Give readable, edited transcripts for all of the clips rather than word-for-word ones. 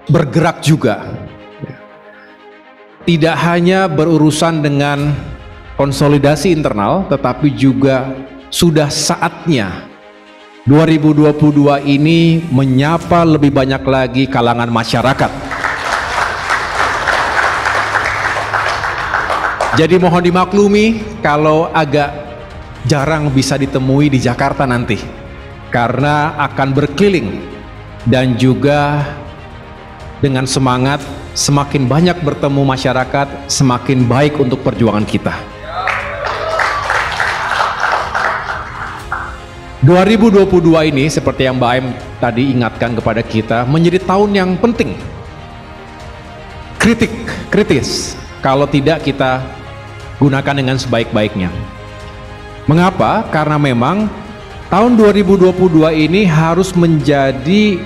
bergerak juga. Tidak hanya berurusan dengan konsolidasi internal, tetapi juga sudah saatnya 2022 ini menyapa lebih banyak lagi kalangan masyarakat. Jadi mohon dimaklumi kalau agak jarang bisa ditemui di Jakarta nanti, karena akan berkeliling dan juga dengan semangat semakin banyak bertemu masyarakat, semakin baik untuk perjuangan kita. 2022 ini seperti yang Mbak Aim tadi ingatkan kepada kita, menjadi tahun yang penting, kritis, kalau tidak kita gunakan dengan sebaik-baiknya. Mengapa? Karena memang tahun 2022 ini harus menjadi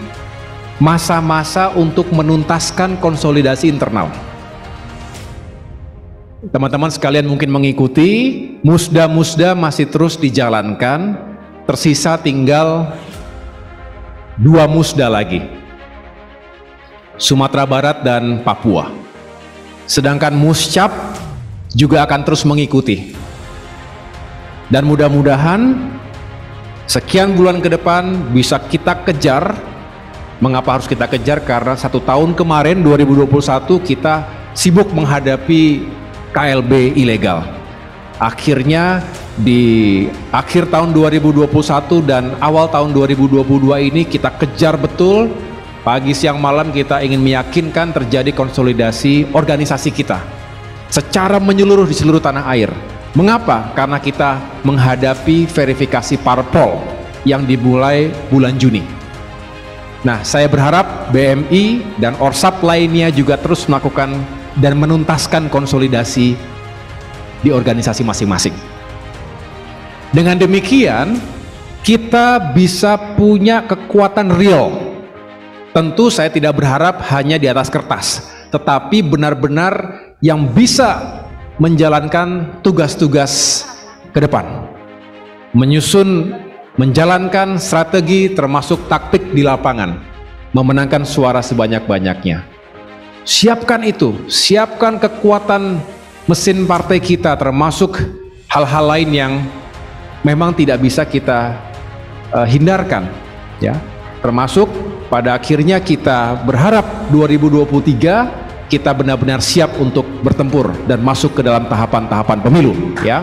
masa-masa untuk menuntaskan konsolidasi internal. Teman-teman sekalian mungkin mengikuti, musda masih terus dijalankan, tersisa tinggal 2 musda lagi, Sumatera Barat dan Papua. Sedangkan Muscap juga akan terus mengikuti. Dan mudah-mudahan sekian bulan ke depan bisa kita kejar. Mengapa harus kita kejar? Karena 1 tahun kemarin 2021 kita sibuk menghadapi KLB ilegal. Akhirnya di akhir tahun 2021 dan awal tahun 2022 ini kita kejar betul. Pagi siang malam kita ingin meyakinkan terjadi konsolidasi organisasi kita secara menyeluruh di seluruh tanah air. Mengapa? Karena kita menghadapi verifikasi parpol yang dimulai bulan Juni. Nah, saya berharap BMI dan Orsap lainnya juga terus melakukan dan menuntaskan konsolidasi di organisasi masing-masing. Dengan demikian, kita bisa punya kekuatan real. Tentu saya tidak berharap hanya di atas kertas, tetapi benar-benar yang bisa menjalankan tugas-tugas ke depan. Menjalankan strategi termasuk taktik di lapangan, memenangkan suara sebanyak-banyaknya. Siapkan itu, siapkan kekuatan mesin partai kita, termasuk hal-hal lain yang memang tidak bisa kita hindarkan, ya. Termasuk pada akhirnya kita berharap 2023 kita benar-benar siap untuk bertempur dan masuk ke dalam tahapan-tahapan pemilu, ya.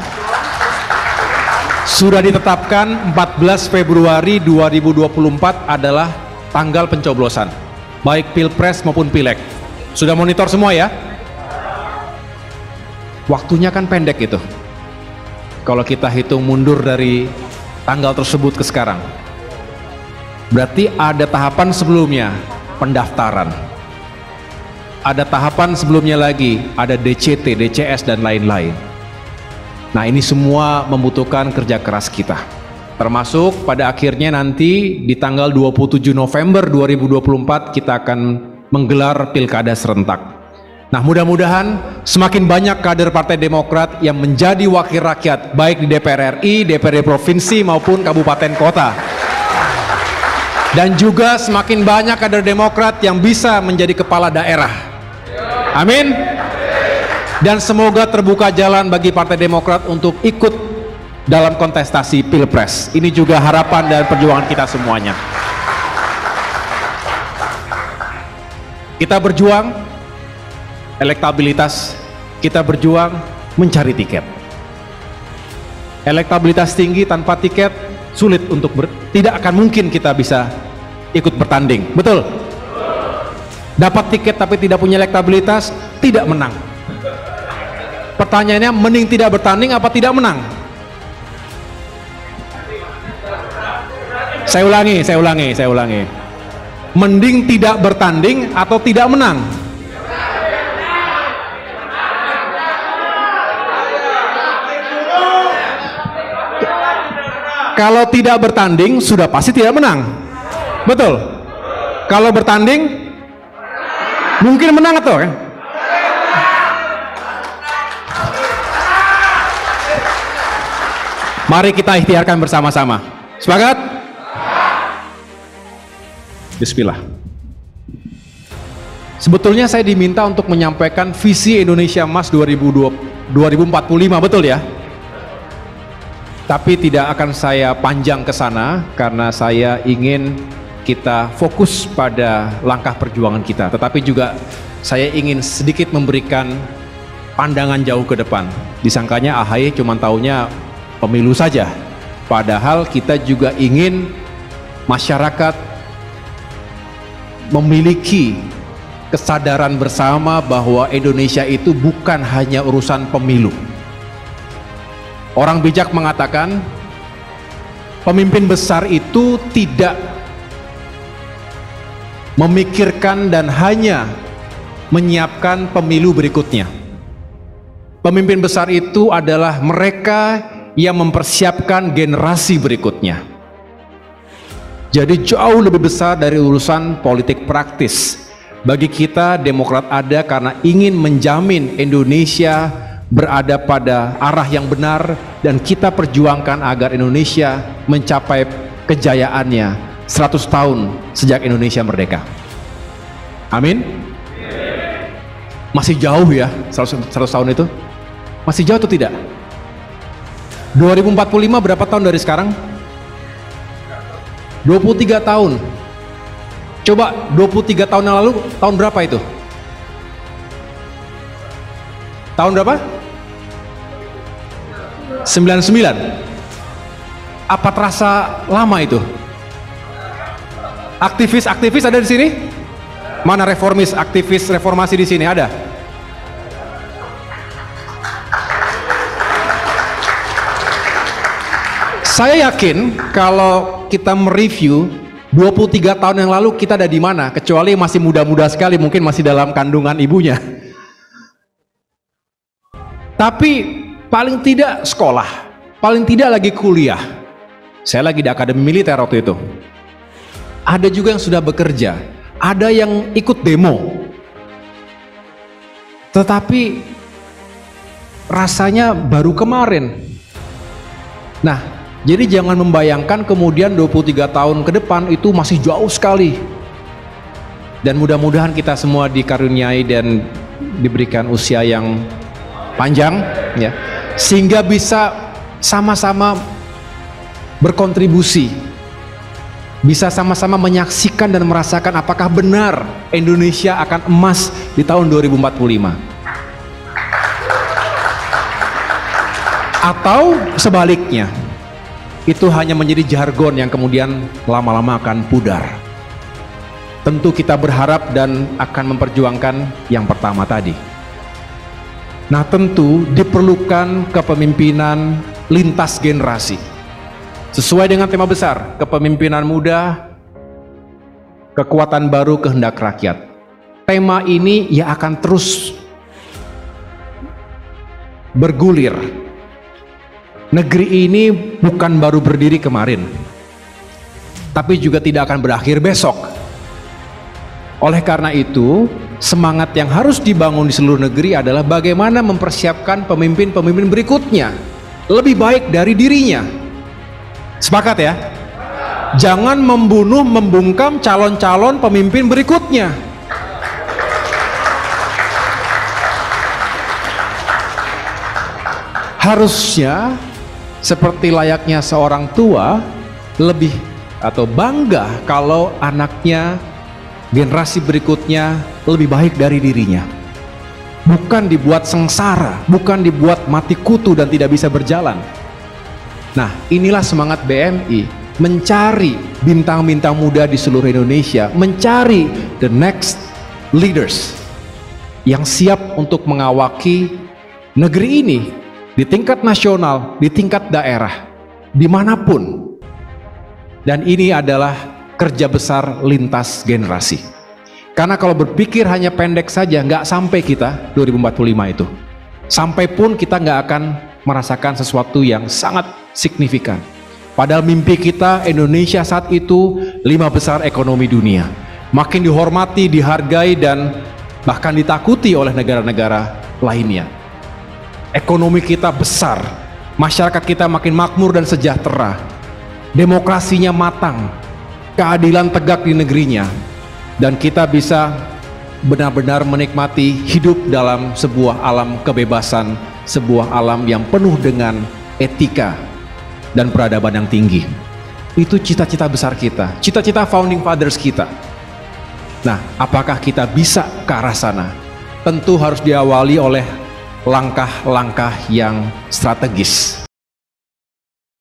Sudah ditetapkan 14 Februari 2024 adalah tanggal pencoblosan, baik Pilpres maupun Pileg. Sudah monitor semua ya? Waktunya kan pendek itu. Kalau kita hitung mundur dari tanggal tersebut ke sekarang. Berarti ada tahapan sebelumnya, pendaftaran. Ada tahapan sebelumnya lagi, ada DCT, DCS dan lain-lain. Nah, ini semua membutuhkan kerja keras kita. Termasuk pada akhirnya nanti di tanggal 27 November 2024 kita akan menggelar pilkada serentak. Nah, mudah-mudahan semakin banyak kader Partai Demokrat yang menjadi wakil rakyat baik di DPR RI, DPRD provinsi maupun kabupaten kota. Dan juga semakin banyak kader Demokrat yang bisa menjadi kepala daerah. Amin. Dan semoga terbuka jalan bagi Partai Demokrat untuk ikut dalam kontestasi Pilpres. Ini juga harapan dan perjuangan kita semuanya. Kita berjuang elektabilitas, kita berjuang mencari tiket. Elektabilitas tinggi tanpa tiket sulit untuk tidak akan mungkin kita bisa ikut bertanding. Betul? Dapat tiket tapi tidak punya elektabilitas, tidak menang. Pertanyaannya, mending tidak bertanding apa tidak menang? Saya ulangi. Mending tidak bertanding atau tidak menang? Kalau tidak bertanding sudah pasti tidak menang. Betul? Kalau bertanding mungkin menang atau kan? Mari kita ikhtiarkan bersama-sama. Sepakat? Bismillah. Sebetulnya saya diminta untuk menyampaikan visi Indonesia Emas 2045, betul ya? Tapi tidak akan saya panjang ke sana karena saya ingin kita fokus pada langkah perjuangan kita. Tetapi juga saya ingin sedikit memberikan pandangan jauh ke depan. Disangkanya AHY cuma taunya pemilu saja. Padahal kita juga ingin masyarakat memiliki kesadaran bersama bahwa Indonesia itu bukan hanya urusan pemilu. Orang bijak mengatakan pemimpin besar itu tidak memikirkan dan hanya menyiapkan pemilu berikutnya. Pemimpin besar itu adalah mereka yang mempersiapkan generasi berikutnya. Jadi jauh lebih besar dari urusan politik praktis. Bagi kita, Demokrat ada karena ingin menjamin Indonesia berada pada arah yang benar, dan kita perjuangkan agar Indonesia mencapai kejayaannya 100 tahun sejak Indonesia merdeka. Amin. Masih jauh ya 100 tahun itu? Masih jauh atau tidak? 2045 berapa tahun dari sekarang? 23 tahun. Coba 23 tahun yang lalu, tahun berapa itu? Tahun berapa? 99. Apa terasa lama itu? Aktivis-aktivis ada di sini? Mana reformis, aktivis reformasi di sini ada? Saya yakin kalau kita mereview 23 tahun yang lalu kita ada di mana? Kecuali masih muda-muda sekali, mungkin masih dalam kandungan ibunya. Tapi paling tidak sekolah, paling tidak lagi kuliah. Saya lagi di akademi militer waktu itu. Ada juga yang sudah bekerja, ada yang ikut demo. Tetapi rasanya baru kemarin. Nah, jadi jangan membayangkan kemudian 23 tahun ke depan itu masih jauh sekali. Dan mudah-mudahan kita semua dikaruniai dan diberikan usia yang panjang ya, sehingga bisa sama-sama berkontribusi, bisa sama-sama menyaksikan dan merasakan apakah benar Indonesia akan emas di tahun 2045 atau sebaliknya, itu hanya menjadi jargon yang kemudian lama-lama akan pudar. Tentu kita berharap dan akan memperjuangkan yang pertama tadi. Nah, tentu diperlukan kepemimpinan lintas generasi. Sesuai dengan tema besar, kepemimpinan muda, kekuatan baru kehendak rakyat. Tema ini ya akan terus bergulir. Negeri ini bukan baru berdiri kemarin, tapi juga tidak akan berakhir besok. Oleh karena itu, semangat yang harus dibangun di seluruh negeri adalah bagaimana mempersiapkan pemimpin-pemimpin berikutnya lebih baik dari dirinya. Sepakat ya? Jangan membunuh, membungkam calon-calon pemimpin berikutnya. Harusnya seperti layaknya seorang tua lebih atau bangga kalau anaknya, generasi berikutnya lebih baik dari dirinya. Bukan dibuat sengsara, bukan dibuat mati kutu dan tidak bisa berjalan. Nah, inilah semangat BMI, mencari bintang-bintang muda di seluruh Indonesia, mencari the next leaders yang siap untuk mengawaki negeri ini di tingkat nasional, di tingkat daerah, dimanapun. Dan ini adalah kerja besar lintas generasi. Karena kalau berpikir hanya pendek saja, nggak sampai kita 2045 itu. Sampai pun kita nggak akan merasakan sesuatu yang sangat signifikan. Padahal mimpi kita Indonesia saat itu 5 besar ekonomi dunia. Makin dihormati, dihargai, dan bahkan ditakuti oleh negara-negara lainnya. Ekonomi kita besar, masyarakat kita makin makmur dan sejahtera, demokrasinya matang, keadilan tegak di negerinya, dan kita bisa benar-benar menikmati hidup dalam sebuah alam kebebasan, sebuah alam yang penuh dengan etika dan peradaban yang tinggi. Itu cita-cita besar kita, cita-cita founding fathers kita. Nah, apakah kita bisa ke arah sana? Tentu harus diawali oleh langkah-langkah yang strategis.